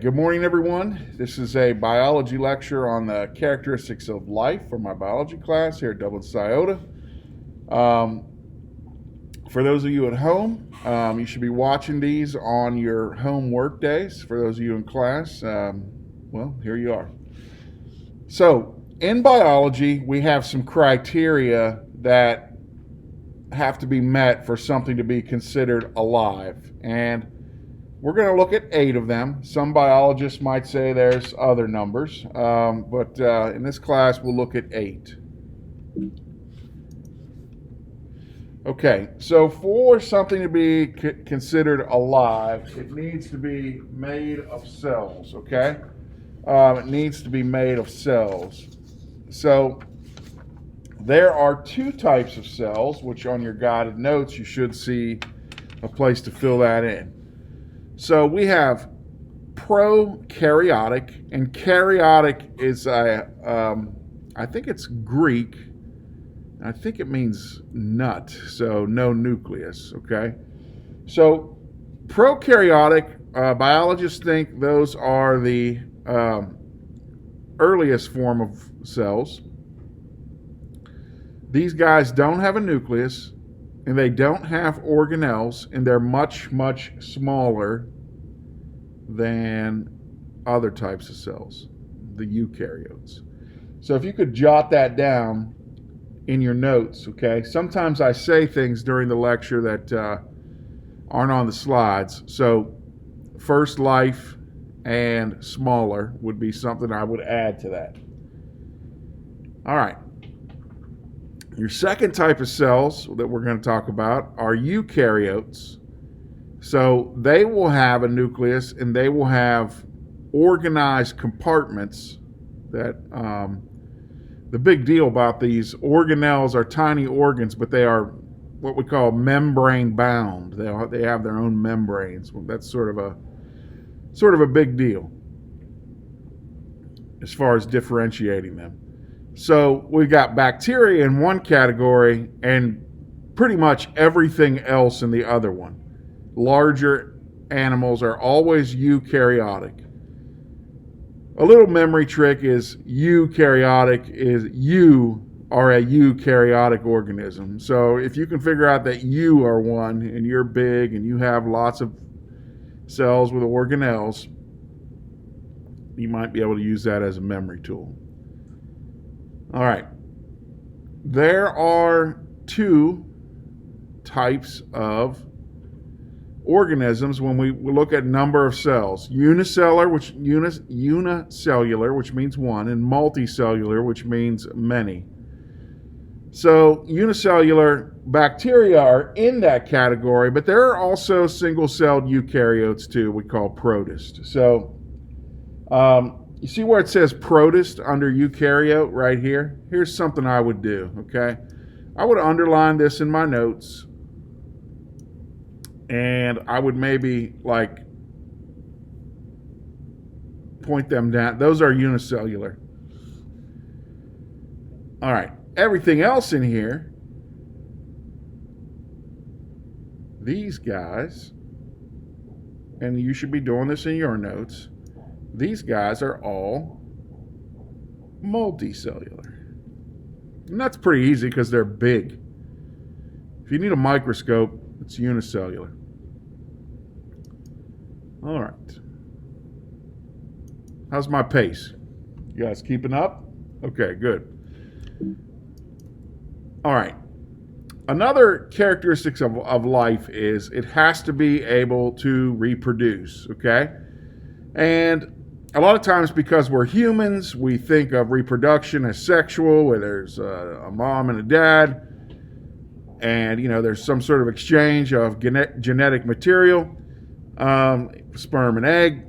Good morning, everyone. This is a biology lecture on the characteristics of life for my biology class here at Dublin Sciota. For those of you at home, you should be watching these on your home work days. For those of you in class, well, here you are. So, in biology, we have some criteria that have to be met for something to be considered alive. And we're going to look at 8 of them. Some biologists might say there's other numbers, but in this class we'll look at 8. Okay, so for something to be considered alive, it needs to be made of cells, okay? It needs to be made of cells. So there are 2 types of cells, which on your guided notes you should see a place to fill that in. So we have prokaryotic, and karyotic is I think it's Greek. I think it means nut, so no nucleus, okay? So prokaryotic, biologists think those are the earliest form of cells. These guys don't have a nucleus, and they don't have organelles, and they're much, much smaller than other types of cells, the eukaryotes. So if you could jot that down in your notes, okay? Sometimes I say things during the lecture that aren't on the slides. So first life and smaller would be something I would add to that. All right. Your second type of cells that we're going to talk about are eukaryotes. So they will have a nucleus and they will have organized compartments that the big deal about these organelles are tiny organs, but they are what we call membrane bound. They have their own membranes. That's sort of a big deal as far as differentiating them. So we've got bacteria in one category and pretty much everything else in the other one. Larger animals are always eukaryotic. A little memory trick is eukaryotic is you are a eukaryotic organism. So if you can figure out that you are one and you're big and you have lots of cells with organelles, you might be able to use that as a memory tool. All right. There are 2 types of organisms when we look at number of cells. Unicellular, which means one, and multicellular, which means many. So unicellular bacteria are in that category, but there are also single-celled eukaryotes too, we call protists. So you see where it says protist under eukaryote right here? Here's something I would do, okay? I would underline this in my notes, and I would maybe point them down. Those are unicellular. All right, everything else in here, these guys, and you should be doing this in your notes, these guys are all multicellular. And that's pretty easy because they're big. If you need a microscope, it's unicellular. All right. How's my pace? You guys keeping up? Okay, good. All right. Another characteristic of life is it has to be able to reproduce, okay? And a lot of times because we're humans, we think of reproduction as sexual, where there's a mom and a dad, and there's some sort of exchange of genetic material, sperm and egg.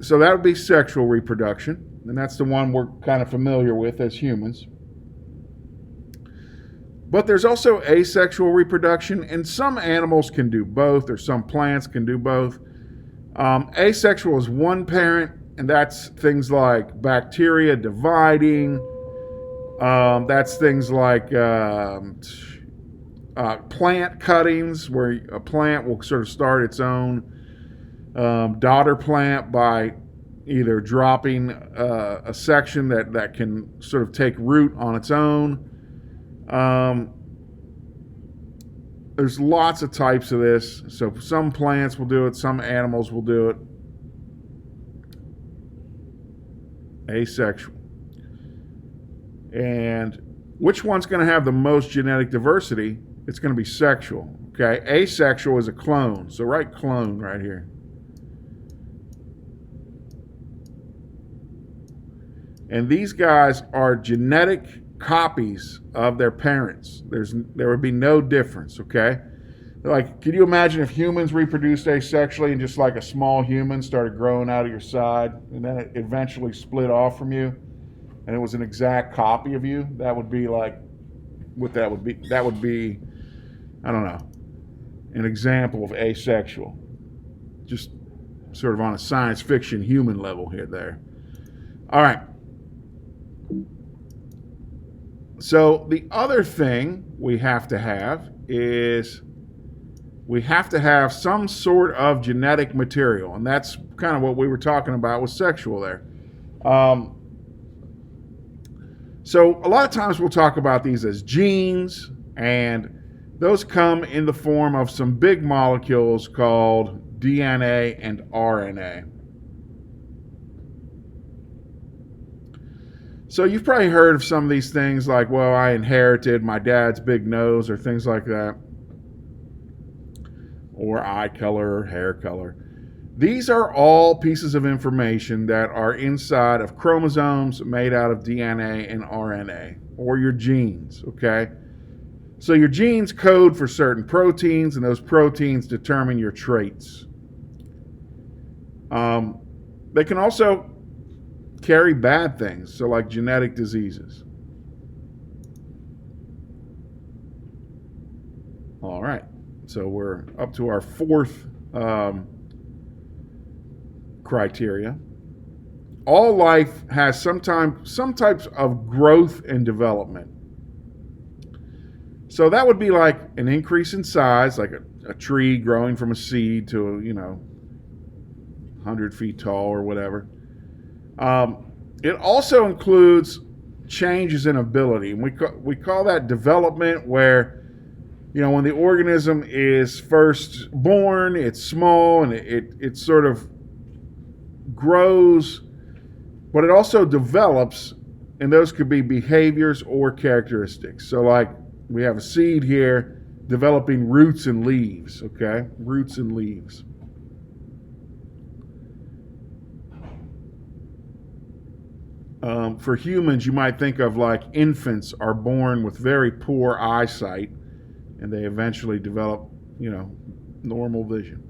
So that would be sexual reproduction, and that's the one we're kind of familiar with as humans. But there's also asexual reproduction, and some animals can do both, or some plants can do both. Asexual is one parent, and that's things like bacteria dividing. That's things like plant cuttings, where a plant will sort of start its own daughter plant by either dropping a section that can sort of take root on its own. There's lots of types of this. So some plants will do it, some animals will do it. Asexual. And which one's going to have the most genetic diversity? It's going to be sexual. Okay, asexual is a clone. So write clone right here. And these guys are genetic copies of their parents. There would be no difference, okay? Like, can you imagine if humans reproduced asexually and just like a small human started growing out of your side and then it eventually split off from you and it was an exact copy of you? That would be like what that would be. That would be, I don't know, an example of asexual. Just sort of on a science fiction human level here there. All right. So the other thing we have to have is we have to have some sort of genetic material, and that's kind of what we were talking about with sexual there. So a lot of times we'll talk about these as genes, and those come in the form of some big molecules called DNA and RNA. So you've probably heard of some of these things like, well, I inherited my dad's big nose or things like that, or eye color or hair color. These are all pieces of information that are inside of chromosomes made out of DNA and RNA, or your genes, okay? So your genes code for certain proteins, and those proteins determine your traits. They can also carry bad things, so like genetic diseases. All right, so we're up to our fourth criteria. All life has some types of growth and development. So that would be like an increase in size, like a tree growing from a seed to 100 feet tall or whatever. It also includes changes in ability, and we call that development, where when the organism is first born, it's small and it sort of grows, but it also develops, and those could be behaviors or characteristics. So like we have a seed here developing roots and leaves, okay? Roots and leaves. For humans, you might think of like infants are born with very poor eyesight, and they eventually develop, normal vision.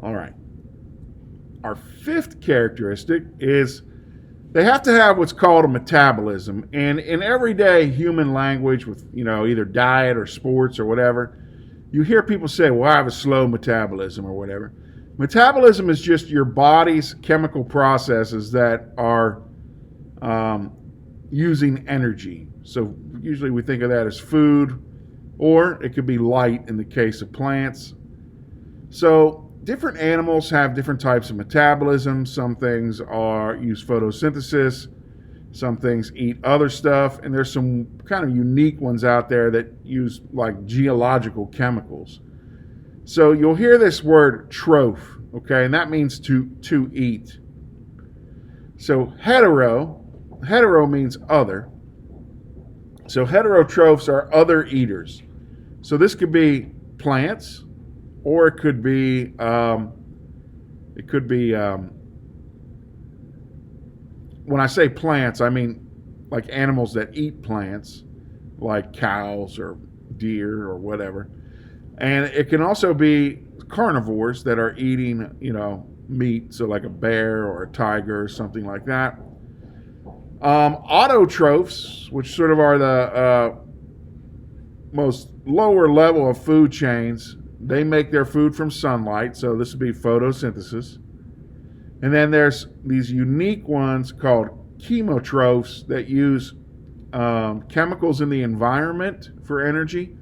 All right. Our fifth characteristic is they have to have what's called a metabolism. And in everyday human language with, either diet or sports or whatever, you hear people say, well, I have a slow metabolism or whatever. Metabolism is just your body's chemical processes that are using energy. So usually we think of that as food, or it could be light in the case of plants. So different animals have different types of metabolism. Some things use photosynthesis. Some things eat other stuff. And there's some kind of unique ones out there that use like geological chemicals. So you'll hear this word troph, okay, and that means to eat. So hetero means other. So heterotrophs are other eaters. So this could be plants, or it could be when I say plants, I mean like animals that eat plants, like cows or deer or whatever. And it can also be carnivores that are eating, meat, so like a bear or a tiger or something like that. Autotrophs, which sort of are the most lower level of food chains, they make their food from sunlight, so this would be photosynthesis. And then there's these unique ones called chemotrophs that use chemicals in the environment for energy.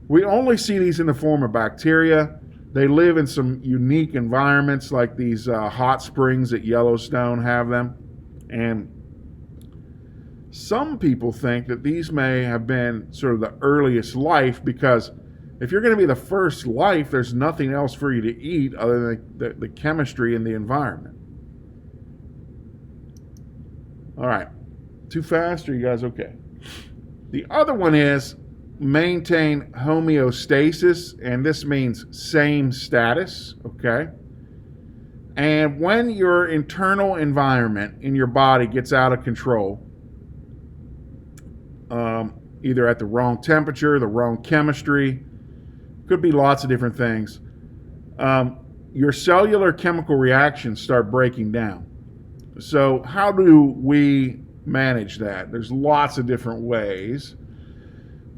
We only see these in the form of bacteria, They live in some unique environments like these hot springs at Yellowstone have them. And some people think that these may have been sort of the earliest life, because if you're going to be the first life, there's nothing else for you to eat other than the chemistry in the environment. All right. Too fast, or you guys okay? The other one is maintain homeostasis, and this means same status, okay? And when your internal environment in your body gets out of control, either at the wrong temperature, the wrong chemistry, could be lots of different things, your cellular chemical reactions start breaking down. So how do we manage that? There's lots of different ways.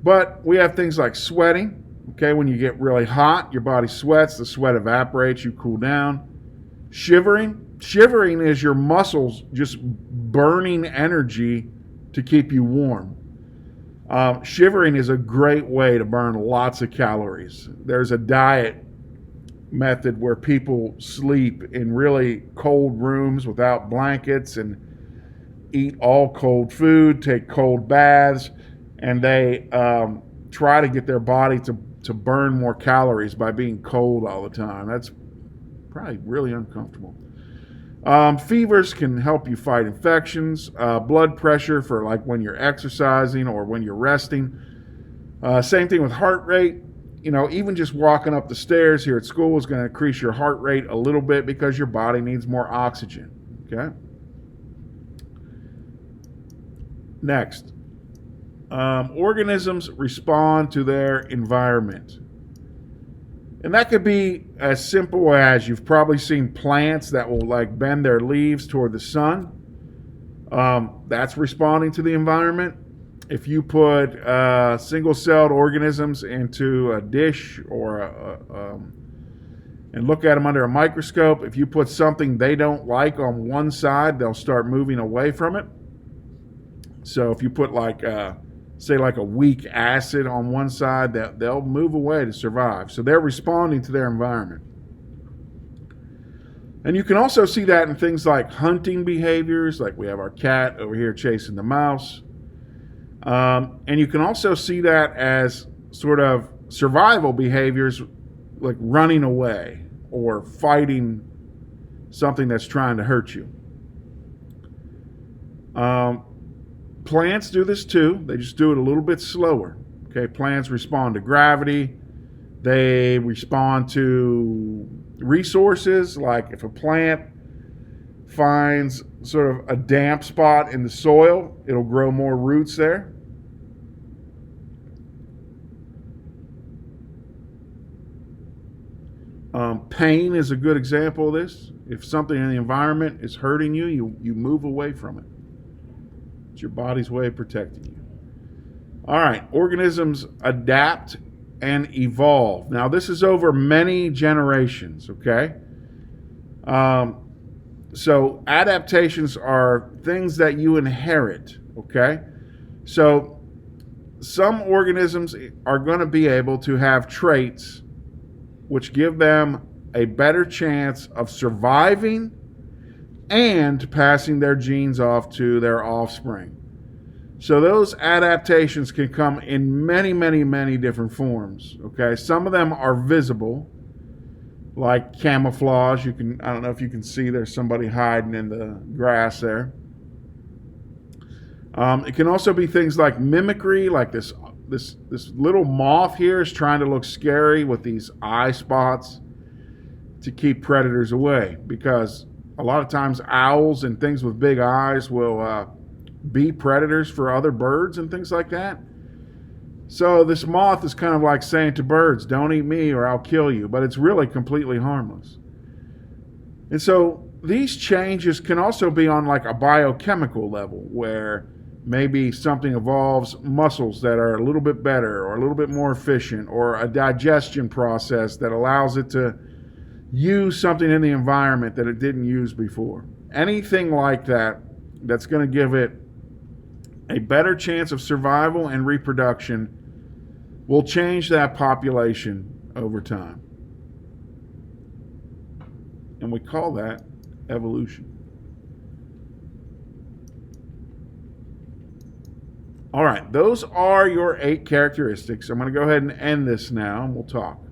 But we have things like sweating. Okay, when you get really hot, your body sweats, the sweat evaporates, you cool down. Shivering. Shivering is your muscles just burning energy to keep you warm. Shivering is a great way to burn lots of calories. There's a diet method where people sleep in really cold rooms without blankets and eat all cold food, take cold baths, and they try to get their body to burn more calories by being cold all the time. That's probably really uncomfortable. Fevers can help you fight infections. Blood pressure for like when you're exercising or when you're resting. Same thing with heart rate. You know, even just walking up the stairs here at school is going to increase your heart rate a little bit because your body needs more oxygen. Okay. Next, organisms respond to their environment. And that could be as simple as you've probably seen plants that will like bend their leaves toward the sun. That's responding to the environment. If you put single-celled organisms into a dish or and look at them under a microscope, if you put something they don't like on one side, they'll start moving away from it. So if you put like say like a weak acid on one side, they'll move away to survive. So they're responding to their environment. And you can also see that in things like hunting behaviors, like we have our cat over here chasing the mouse. And you can also see that as sort of survival behaviors, like running away or fighting something that's trying to hurt you. Plants do this too. They just do it a little bit slower. Okay, plants respond to gravity. They respond to resources. Like if a plant finds sort of a damp spot in the soil, it'll grow more roots there. Pain is a good example of this. If something in the environment is hurting you, you move away from it. It's your body's way of protecting you. All right, organisms adapt and evolve. Now, this is over many generations, okay? So adaptations are things that you inherit, okay? So some organisms are going to be able to have traits which give them a better chance of surviving and passing their genes off to their offspring. So those adaptations can come in many, many, many different forms. Okay, some of them are visible, like camouflage. I don't know if you can see there's somebody hiding in the grass there. It can also be things like mimicry, like this little moth here is trying to look scary with these eye spots to keep predators away, because a lot of times owls and things with big eyes will be predators for other birds and things like that. So this moth is kind of like saying to birds, don't eat me or I'll kill you, but it's really completely harmless. And so these changes can also be on like a biochemical level, where maybe something evolves muscles that are a little bit better or a little bit more efficient, or a digestion process that allows it to use something in the environment that it didn't use before. Anything like that that's going to give it a better chance of survival and reproduction will change that population over time. And we call that evolution. All right, those are your 8 characteristics. I'm going to go ahead and end this now, and we'll talk.